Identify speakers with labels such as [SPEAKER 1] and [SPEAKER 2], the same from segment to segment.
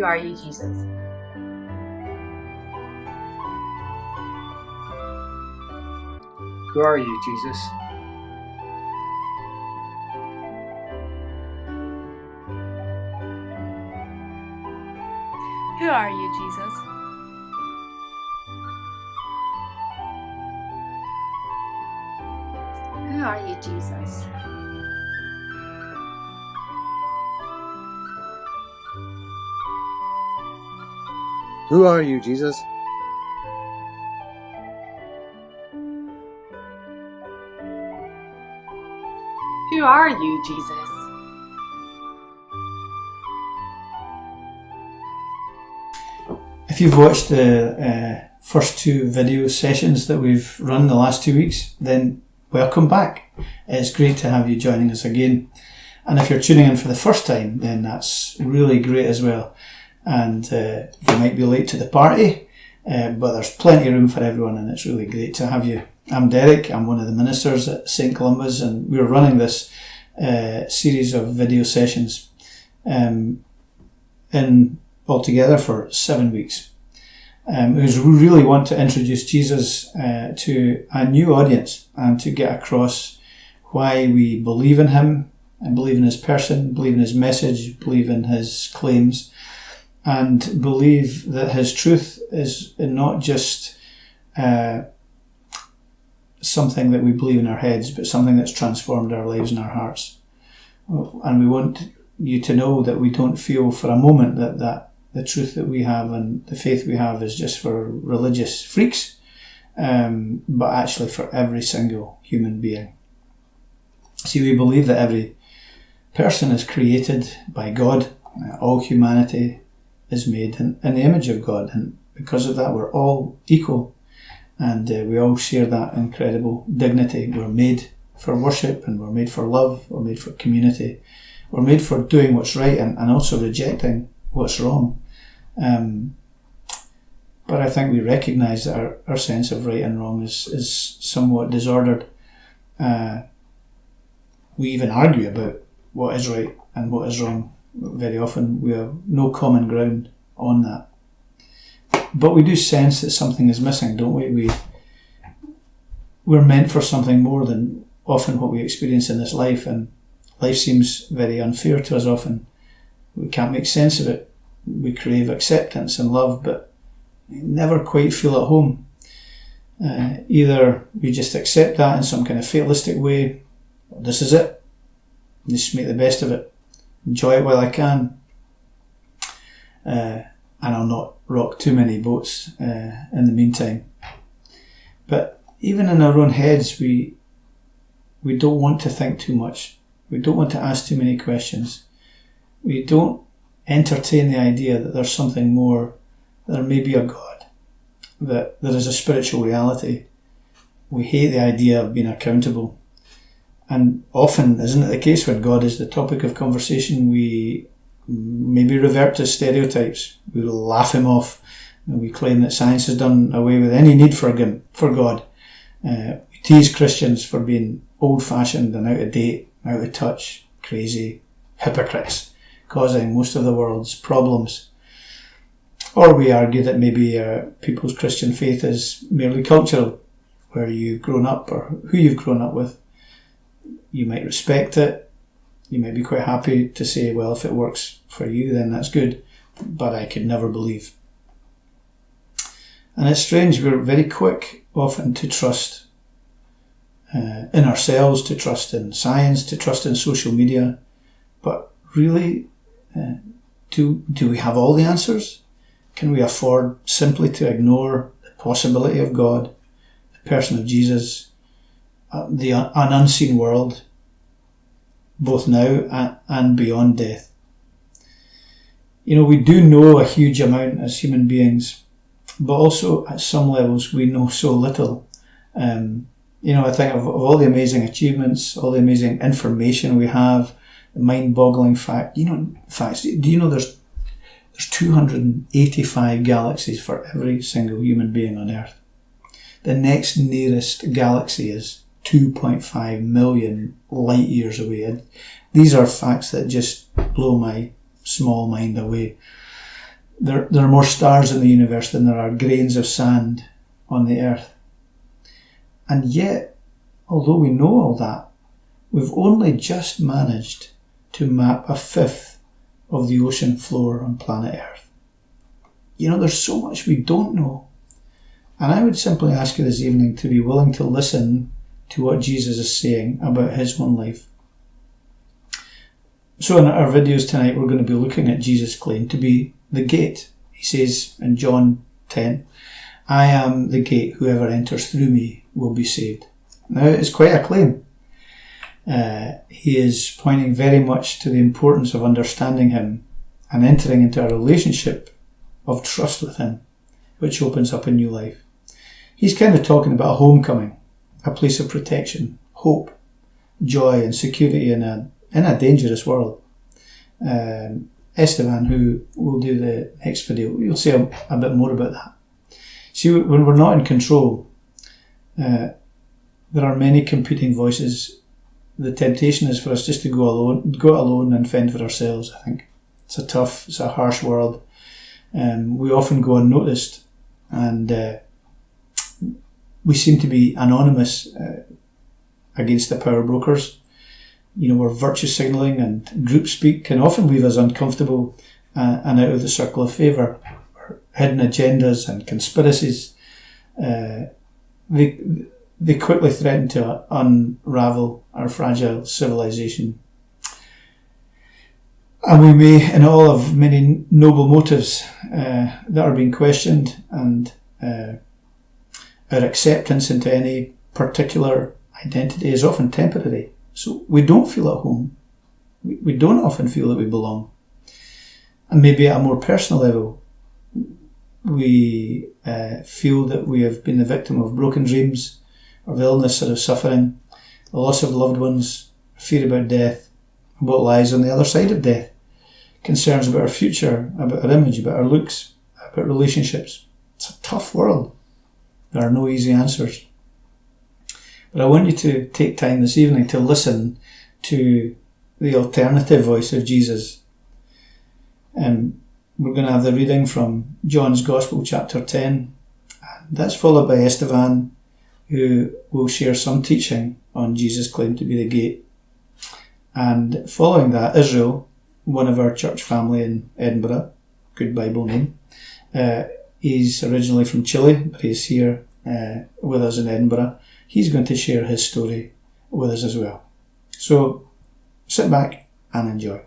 [SPEAKER 1] Who are you, Jesus?
[SPEAKER 2] Who are you, Jesus?
[SPEAKER 1] Who are you, Jesus? Who are you, Jesus?
[SPEAKER 3] Who are you, Jesus?
[SPEAKER 1] Who are you, Jesus?
[SPEAKER 4] If you've watched the first two video sessions that we've run the last 2 weeks, then welcome back. It's great to have you joining us again. And if you're tuning in for the first time, then that's really great as well. And you might be late to the party, but there's plenty of room for everyone, and it's really great to have you. I'm Derek. I'm one of the ministers at St. Columba's, and we're running this series of video sessions in altogether for 7 weeks. Because we really want to introduce Jesus to a new audience and to get across why we believe in him and believe in his person, believe in his message, believe in his claims, and believe that his truth is not just something that we believe in our heads, but something that's transformed our lives and our hearts. And we want you to know that we don't feel for a moment that the truth that we have and the faith we have is just for religious freaks, but actually for every single human being. See, we believe that every person is created by God. All humanity is made in the image of God, and because of that we're all equal, and we all share that incredible dignity. We're made for worship, and we're made for love, we're made for community, we're made for doing what's right and also rejecting what's wrong. But I think we recognise that our sense of right and wrong is somewhat disordered. We even argue about what is right and what is wrong. Very often we have no common ground on that. But we do sense that something is missing, don't we? We're meant for something more than often what we experience in this life, and life seems very unfair to us often. We can't make sense of it. We crave acceptance and love, but never quite feel at home. Either we just accept that in some kind of fatalistic way, this is it, just make the best of it, enjoy it while I can, and I'll not rock too many boats in the meantime. But even in our own heads, we don't want to think too much. We don't want to ask too many questions. We don't entertain the idea that there's something more, that there may be a God, that there is a spiritual reality. We hate the idea of being accountable. And often, isn't it the case, when God is the topic of conversation, we maybe revert to stereotypes. We will laugh him off, and we claim that science has done away with any need for God. We tease Christians for being old-fashioned and out of date, out of touch, crazy hypocrites, causing most of the world's problems. Or we argue that maybe people's Christian faith is merely cultural, where you've grown up or who you've grown up with. You might respect it. You might be quite happy to say, well, if it works for you, then that's good. But I could never believe. And it's strange, we're very quick often to trust in ourselves, to trust in science, to trust in social media. But really, do we have all the answers? Can we afford simply to ignore the possibility of God, the person of Jesus, an unseen world, both now and beyond death? You know, we do know a huge amount as human beings, but also at some levels we know so little. I think of all the amazing achievements, all the amazing information we have, the mind-boggling facts. Do you know there's 285 galaxies for every single human being on Earth? The next nearest galaxy is 2.5 million light years away. These are facts that just blow my small mind away. There are more stars in the universe than there are grains of sand on the earth. And yet, although we know all that, we've only just managed to map a fifth of the ocean floor on planet Earth. There's so much we don't know. And I would simply ask you this evening to be willing to listen to what Jesus is saying about his own life. So in our videos tonight, we're going to be looking at Jesus' claim to be the gate. He says in John 10, "I am the gate. Whoever enters through me will be saved." Now, it's quite a claim. He is pointing very much to the importance of understanding him and entering into a relationship of trust with him, which opens up a new life. He's kind of talking about a homecoming, a place of protection, hope, joy and security in a dangerous world. Esteban, who will do the next video, you'll say a bit more about that. See, when we're not in control, there are many competing voices. The temptation is for us just to go it alone and fend for ourselves, I think. It's a harsh world. We often go unnoticed, and we seem to be anonymous against the power brokers. Where virtue signalling and group speak can often leave us uncomfortable and out of the circle of favour. Hidden agendas and conspiracies, they quickly threaten to unravel our fragile civilization. And we may, in all of many noble motives that are being questioned, and our acceptance into any particular identity is often temporary. So we don't feel at home. We don't often feel that we belong. And maybe at a more personal level, we feel that we have been the victim of broken dreams, of illness or of suffering, the loss of loved ones, fear about death, and what lies on the other side of death, concerns about our future, about our image, about our looks, about relationships. It's a tough world. There are no easy answers. But I want you to take time this evening to listen to the alternative voice of Jesus. We're going to have the reading from John's Gospel, chapter 10. That's followed by Esteban, who will share some teaching on Jesus' claim to be the gate. And following that, Israel, one of our church family in Edinburgh, good Bible name. He's originally from Chile, but he's here with us in Edinburgh. He's going to share his story with us as well. So sit back and enjoy.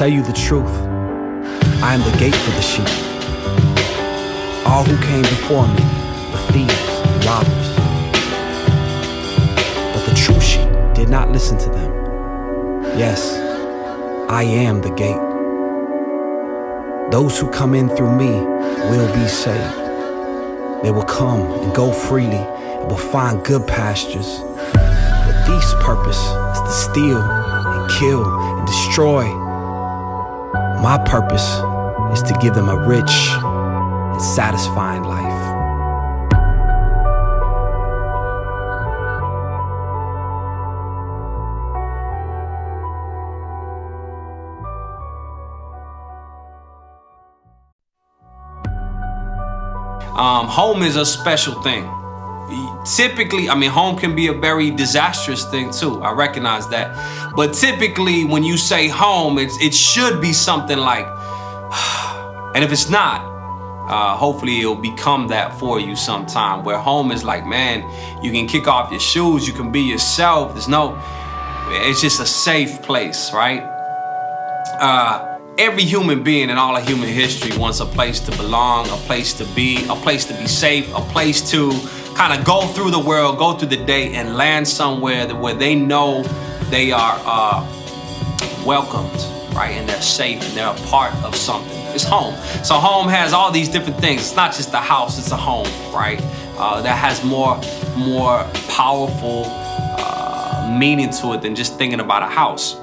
[SPEAKER 5] Tell you the truth, I am the gate for the sheep. All who came before me were thieves and robbers, but the true sheep did not listen to them. Yes, I am the gate. Those who come in through me will be saved. They will come and go freely and will find good pastures. The thief's purpose is to steal and kill and destroy. My purpose is to give them a rich and satisfying life.
[SPEAKER 6] Home is a special thing. Typically, I mean, home can be a very disastrous thing too. I recognize that. But typically when you say home, it should be something like, and if it's not, hopefully it'll become that for you sometime, where home is like, man, you can kick off your shoes, you can be yourself. It's just a safe place, right? Every human being in all of human history wants a place to belong, a place to be safe, a place to kind of go through the world, go through the day and land somewhere where they know they are welcomed, right? And they're safe and they're a part of something. It's home. So home has all these different things. It's not just a house, it's a home, right? That has more powerful meaning to it than just thinking about a house.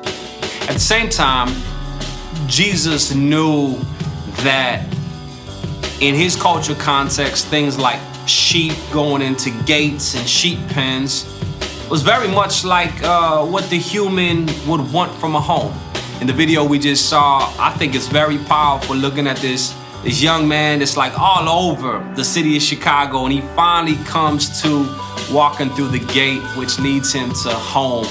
[SPEAKER 6] At the same time, Jesus knew that in his culture context, things like sheep going into gates and sheep pens was very much like what the human would want from a home. In the video we just saw, I think it's very powerful looking at this young man that's like all over the city of Chicago, and he finally comes to walking through the gate, which leads him to home.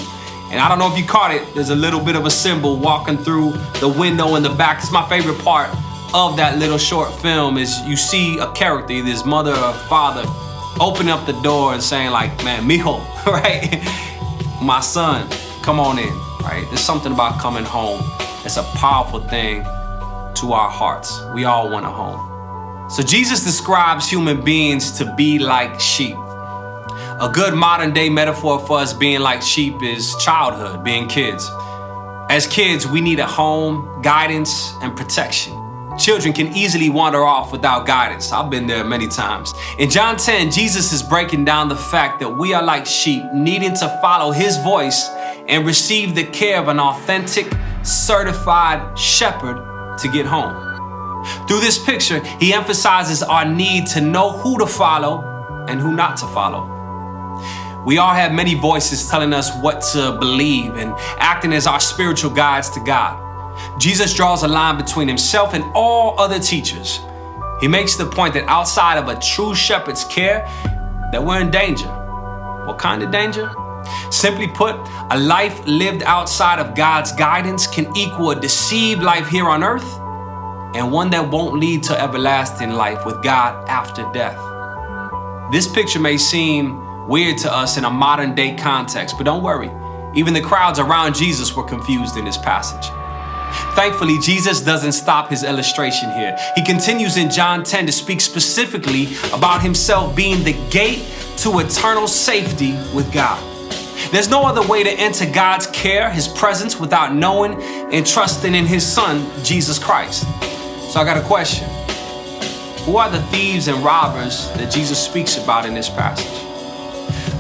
[SPEAKER 6] And I don't know if you caught it, there's a little bit of a symbol walking through the window in the back. It's my favorite part of that little short film is you see a character, either his mother or father, opening up the door and saying like, man, mijo, right? My son, come on in, right? There's something about coming home. It's a powerful thing to our hearts. We all want a home. So Jesus describes human beings to be like sheep. A good modern day metaphor for us being like sheep is childhood, being kids. As kids, we need a home, guidance, and protection. Children can easily wander off without guidance. I've been there many times. In John 10, Jesus is breaking down the fact that we are like sheep, needing to follow his voice and receive the care of an authentic, certified shepherd to get home. Through this picture, he emphasizes our need to know who to follow and who not to follow. We all have many voices telling us what to believe and acting as our spiritual guides to God. Jesus draws a line between himself and all other teachers. He makes the point that outside of a true shepherd's care, that we're in danger. What kind of danger? Simply put, a life lived outside of God's guidance can equal a deceived life here on earth and one that won't lead to everlasting life with God after death. This picture may seem weird to us in a modern day context, but don't worry. Even the crowds around Jesus were confused in this passage. Thankfully, Jesus doesn't stop his illustration here. He continues in John 10 to speak specifically about himself being the gate to eternal safety with God. There's no other way to enter God's care, his presence, without knowing and trusting in his son, Jesus Christ. So I got a question. Who are the thieves and robbers that Jesus speaks about in this passage?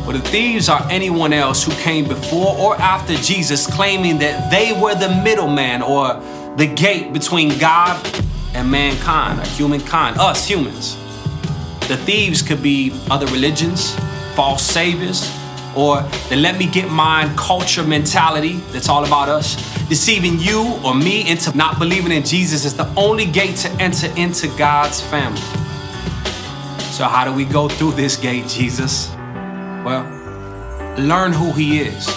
[SPEAKER 6] Well, the thieves are anyone else who came before or after Jesus claiming that they were the middleman or the gate between God and mankind, or humankind, us humans. The thieves could be other religions, false saviors, or the let me get mine culture mentality that's all about us, deceiving you or me into not believing in Jesus as the only gate to enter into God's family. So how do we go through this gate, Jesus? Well, learn who he is,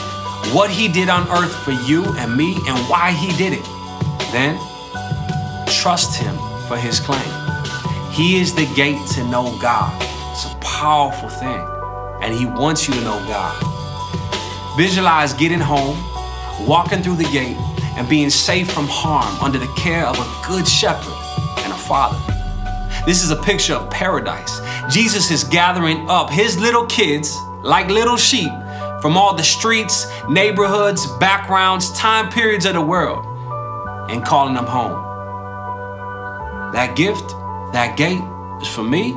[SPEAKER 6] what he did on earth for you and me, and why he did it. Then, trust him for his claim. He is the gate to know God. It's a powerful thing, and he wants you to know God. Visualize getting home, walking through the gate, and being safe from harm under the care of a good shepherd and a father. This is a picture of paradise. Jesus is gathering up his little kids like little sheep from all the streets, neighborhoods, backgrounds, time periods of the world and calling them home. That gift, that gate is for me,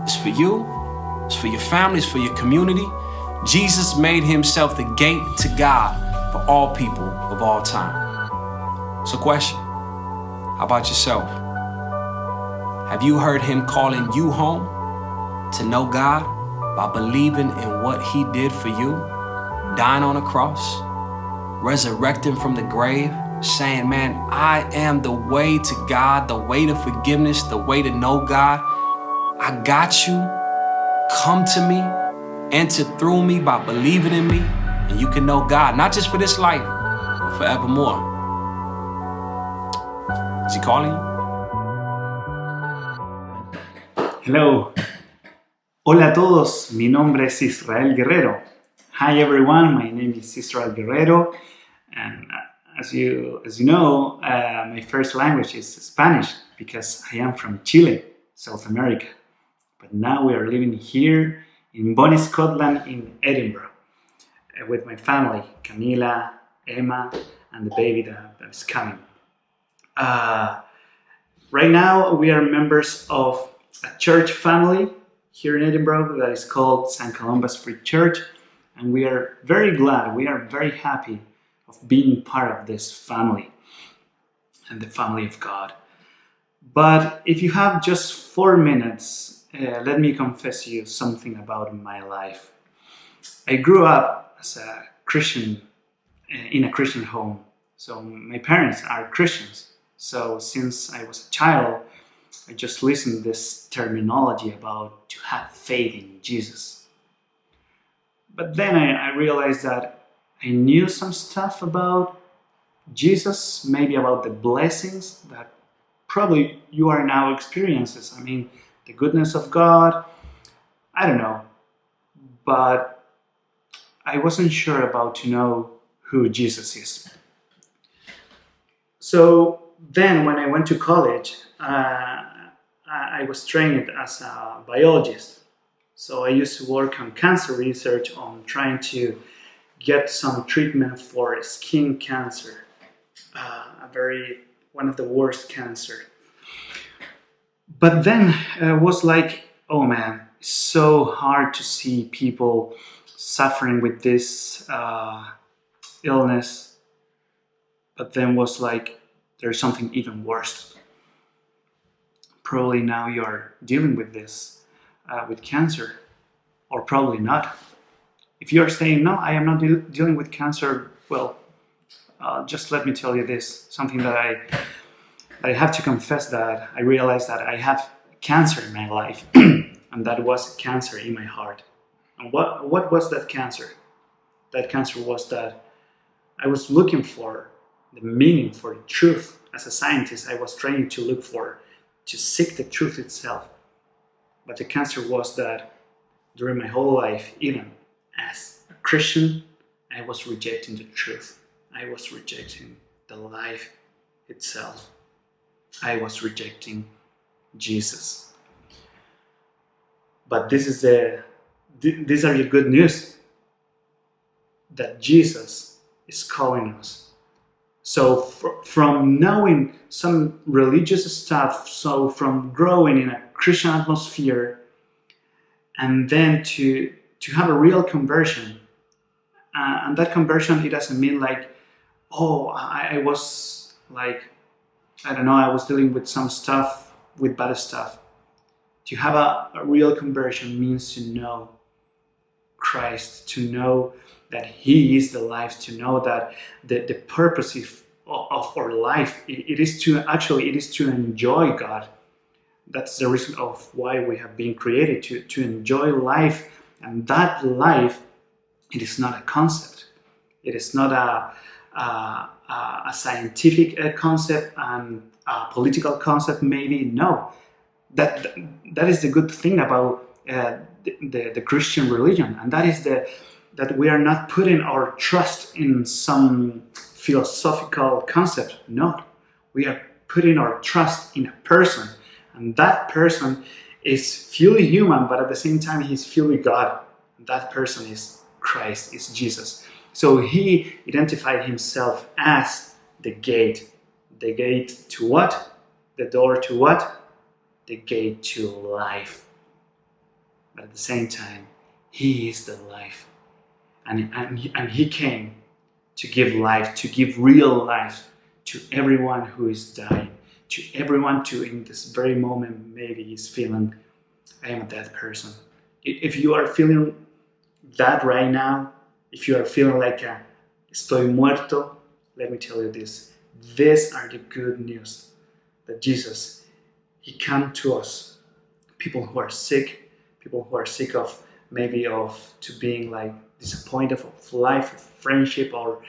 [SPEAKER 6] it's for you, it's for your family, it's for your community. Jesus made himself the gate to God for all people of all time. So question, how about yourself? Have you heard him calling you home to know God by believing in what he did for you, dying on a cross, resurrecting from the grave, saying, man, I am the way to God, the way to forgiveness, the way to know God. I got you. Come to me. enter through me by believing in me, and you can know God, not just for this life, but forevermore. Is he calling you?
[SPEAKER 7] Hello. Hola a todos, mi nombre es Israel Guerrero. Hi everyone, my name is Israel Guerrero, and as you know, my first language is Spanish because I am from Chile, South America. But now we are living here in Bonnie, Scotland, in Edinburgh, with my family, Camila, Emma, and the baby that is coming. Right now we are members of a church family here in Edinburgh that is called St. Columba's Free Church, and we are very glad, we are very happy of being part of this family and the family of God. But if you have just 4 minutes, let me confess you something about my life. I grew up as a Christian, in a Christian home. So my parents are Christians. So since I was a child, I just listened to this terminology about to have faith in Jesus. But then I realized that I knew some stuff about Jesus, maybe about the blessings that probably you are now experiencing. I mean, the goodness of God, I don't know. But I wasn't sure about to know who Jesus is. So then when I went to college, I was trained as a biologist. So I used to work on cancer research, on trying to get some treatment for skin cancer, one of the worst cancer. But then it was like, oh man, it's so hard to see people suffering with this illness. But then was like, there's something even worse. Probably now you're dealing with this, with cancer, or probably not. If you're saying, no, I am not dealing with cancer, well, just let me tell you this, something that I have to confess, that I realized that I have cancer in my life, and that was cancer in my heart. And what was that cancer? That cancer was that I was looking for the meaning, for the truth. As a scientist, I was trying to seek the truth itself. But the cancer was that during my whole life, even as a Christian, I was rejecting the truth. I was rejecting the life itself. I was rejecting Jesus. But these are the good news, that Jesus is calling us. So from knowing some religious stuff, so from growing in a Christian atmosphere, and then to have a real conversion, and that conversion, it doesn't mean like, oh, I was like, I don't know, I was dealing with some stuff, with bad stuff. To have a real conversion means to know Christ, to know that He is the life, to know that the purpose of our life, it is to enjoy God. That's the reason of why we have been created, to enjoy life. And that life, it is not a concept. It is not a scientific concept and a political concept, maybe. No, that is the good thing about the Christian religion, and that is that we are not putting our trust in some philosophical concept. No, we are putting our trust in a person, and that person is fully human, but at the same time he's fully God. That person is Christ, is Jesus. So He identified Himself as the gate. The gate to what? The door to what? The gate to life. But at the same time, He is the life. And He came to give life, to give real life to everyone who is dying, to everyone to, in this very moment, maybe is feeling, I am a dead person. If you are feeling that right now, if you are feeling like estoy muerto, let me tell you this. These are the good news, that Jesus, He came to us, people who are sick of maybe to being like disappointed of life, of friendship, or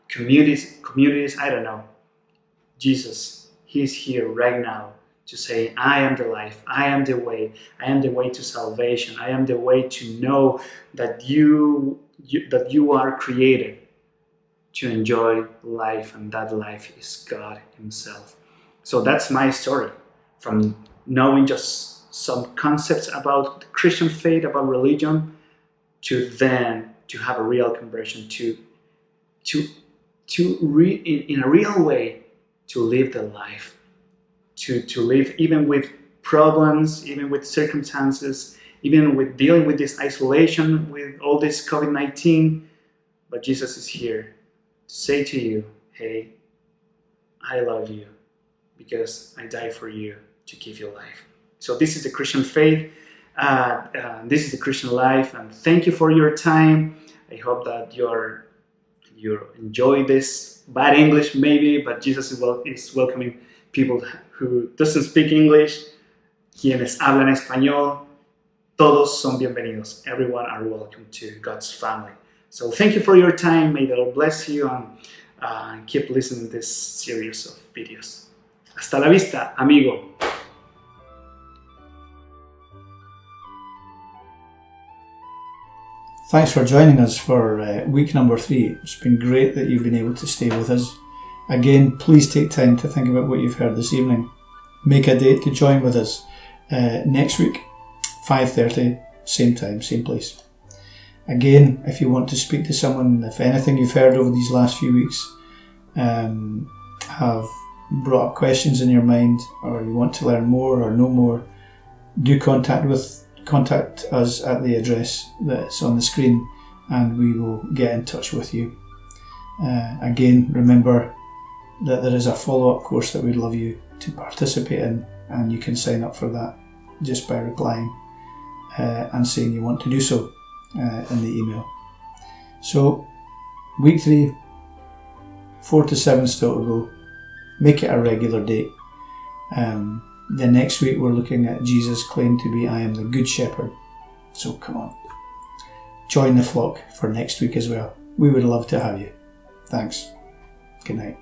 [SPEAKER 7] communities. I don't know. Jesus, He's here right now to say, I am the life, I am the way to salvation, I am the way to know that you are created to enjoy life, and that life is God Himself. So that's my story, from knowing just some concepts about the Christian faith, about religion, to then to have a real conversion, in a real way, to live the life, to live even with problems, even with circumstances, even with dealing with this isolation, with all this COVID-19. But Jesus is here to say to you, hey, I love you because I died for you to give you life. So this is the Christian faith. This is the Christian life, and thank you for your time. I hope that you enjoy this bad English maybe, but Jesus is welcoming people who doesn't speak English, quienes hablan español. Todos son bienvenidos. Everyone are welcome to God's family. So thank you for your time. May the Lord bless you, and keep listening to this series of videos. Hasta la vista, amigo.
[SPEAKER 4] Thanks for joining us for week number 3. It's been great that you've been able to stay with us. Again, please take time to think about what you've heard this evening. Make a date to join with us next week, 5:30, same time, same place. Again, if you want to speak to someone, if anything you've heard over these last few weeks have brought up questions in your mind, or you want to learn more or know more, do contact us at the address that's on the screen, and we will get in touch with you. Again, remember that there is a follow-up course that we'd love you to participate in, and you can sign up for that just by replying and saying you want to do so in the email. So, week 3, 4 to 7 still to go. Make it a regular date. The next week we're looking at Jesus' claim to be, I am the Good Shepherd. So come on, join the flock for next week as well. We would love to have you. Thanks. Good night.